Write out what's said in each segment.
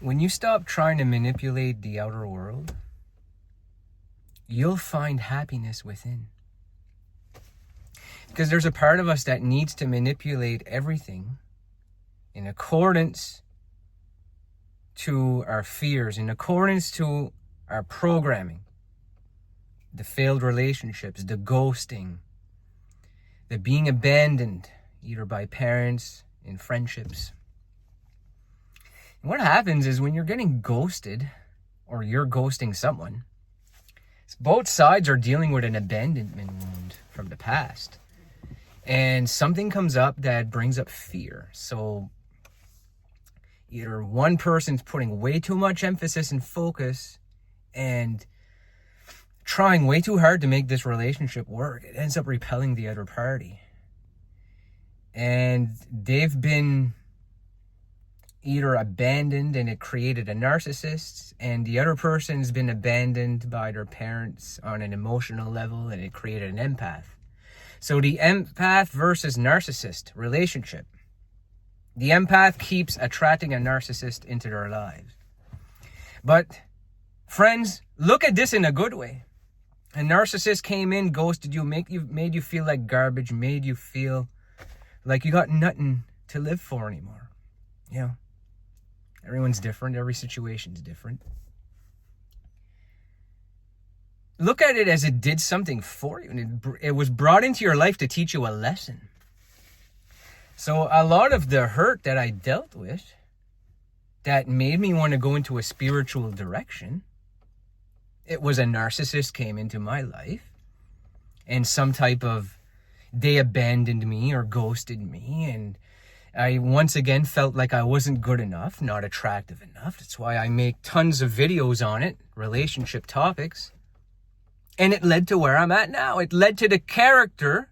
When you stop trying to manipulate the outer world, you'll find happiness within. Because there's a part of us that needs to manipulate everything in accordance to our fears, in accordance to our programming. The failed relationships, the ghosting, the being abandoned, either by parents, in friendships. And what happens is when you're getting ghosted, or you're ghosting someone, both sides are dealing with an abandonment wound from the past. And something comes up that brings up fear. So either one person's putting way too much emphasis and focus and trying way too hard to make this relationship work. It ends up repelling the other party. And they've been either abandoned and it created a narcissist, and the other person's been abandoned by their parents on an emotional level and it created an empath. So the empath versus narcissist relationship. The empath keeps attracting a narcissist into their lives. But friends, look at this in a good way. A narcissist came in, ghosted you, made you feel like garbage, made you feel like you got nothing to live for anymore. Yeah. Everyone's different. Every situation's different. Look at it as it did something for you. And it was brought into your life to teach you a lesson. So a lot of the hurt that I dealt with that made me want to go into a spiritual direction, it was a narcissist came into my life and some type of, they abandoned me or ghosted me, and I once again felt like I wasn't good enough, not attractive enough. That's why I make tons of videos on it, relationship topics. And it led to where I'm at now. It led to the character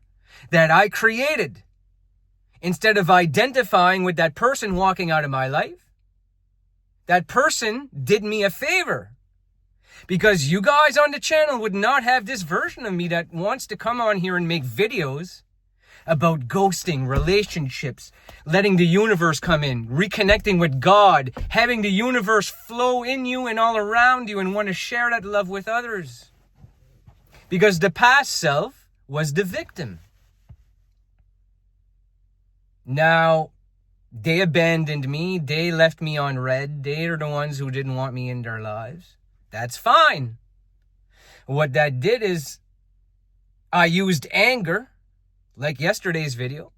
that I created. Instead of identifying with that person walking out of my life, that person did me a favor. Because you guys on the channel would not have this version of me that wants to come on here and make videos about ghosting, relationships, letting the universe come in, reconnecting with God, having the universe flow in you and all around you, and want to share that love with others. Because the past self was the victim. Now, they abandoned me. They left me on red. They are the ones who didn't want me in their lives. That's fine. What that did is I used anger, like yesterday's video.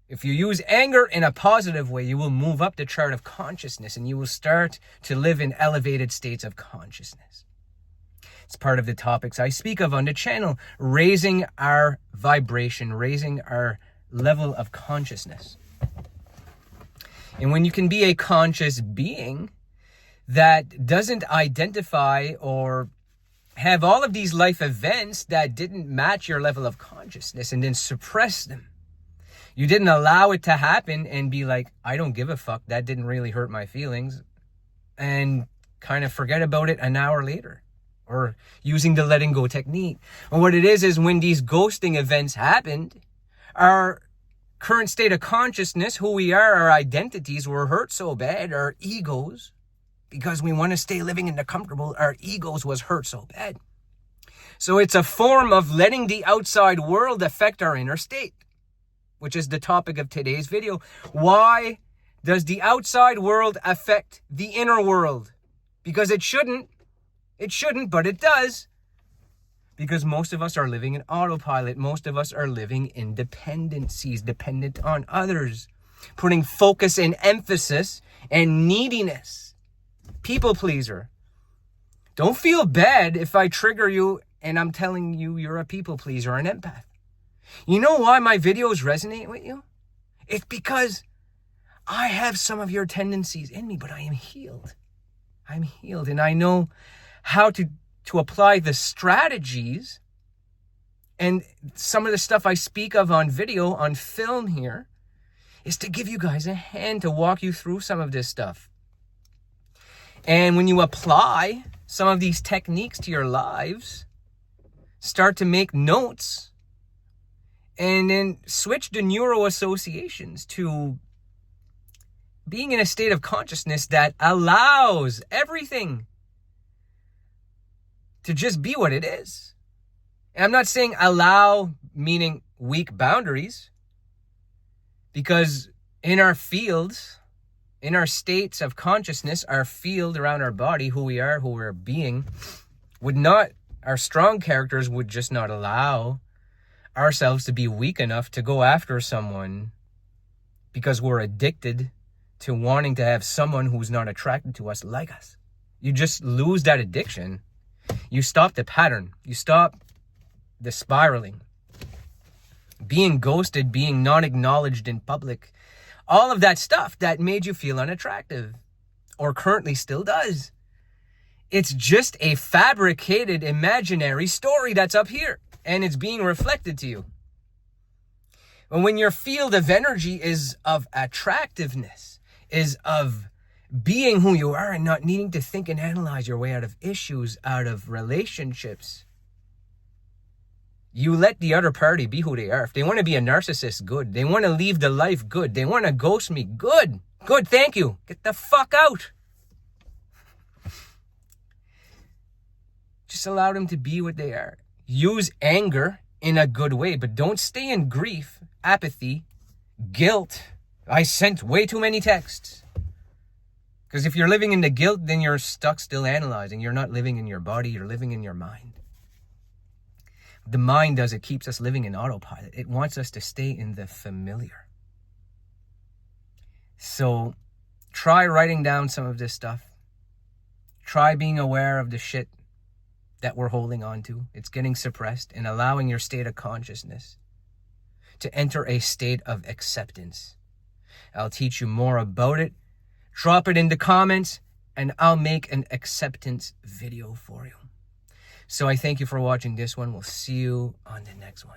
If you use anger in a positive way, you will move up the chart of consciousness and you will start to live in elevated states of consciousness. It's part of the topics I speak of on the channel, raising our vibration, raising our level of consciousness. And when you can be a conscious being that doesn't identify or have all of these life events that didn't match your level of consciousness and then suppress them. You didn't allow it to happen and be like, I don't give a fuck, that didn't really hurt my feelings, and kind of forget about it an hour later, or using the letting go technique. And what it is when these ghosting events happened, our current state of consciousness, who we are, our identities were hurt so bad, our egos, because we want to stay living in the comfortable, our egos was hurt so bad. So it's a form of letting the outside world affect our inner state, which is the topic of today's video. Why does the outside world affect the inner world? Because it shouldn't, but it does. Because most of us are living in autopilot. Most of us are living in dependencies, dependent on others, putting focus and emphasis and neediness. People pleaser. Don't feel bad if I trigger you and I'm telling you you're a people pleaser, an empath. You know why my videos resonate with you? It's because I have some of your tendencies in me, but I am healed. I'm healed, and I know how to apply the strategies and some of the stuff I speak of on video, on film here, is to give you guys a hand to walk you through some of this stuff. And when you apply some of these techniques to your lives, start to make notes and then switch the neuro associations to being in a state of consciousness that allows everything to just be what it is. And I'm not saying allow meaning weak boundaries, because in our fields, in our states of consciousness, our field around our body, who we are, who we're being, our strong characters would just not allow ourselves to be weak enough to go after someone because we're addicted to wanting to have someone who's not attracted to us like us. You just lose that addiction. You stop the pattern. You stop the spiraling. Being ghosted, being not acknowledged in public, all of that stuff that made you feel unattractive, or currently still does. It's just a fabricated imaginary story that's up here, and it's being reflected to you. But when your field of energy is of attractiveness, is of being who you are and not needing to think and analyze your way out of issues, out of relationships, you let the other party be who they are. If they want to be a narcissist, good. They want to leave the life, good. They want to ghost me, good. Good, thank you. Get the fuck out. Just allow them to be what they are. Use anger in a good way, but don't stay in grief, apathy, guilt. I sent way too many texts. Because if you're living in the guilt, then you're stuck still analyzing. You're not living in your body, you're living in your mind. The mind does, it keeps us living in autopilot. It wants us to stay in the familiar. So try writing down some of this stuff. Try being aware of the shit that we're holding on to. It's getting suppressed, and allowing your state of consciousness to enter a state of acceptance. I'll teach you more about it. Drop it in the comments, and I'll make an acceptance video for you. So I thank you for watching this one. We'll see you on the next one.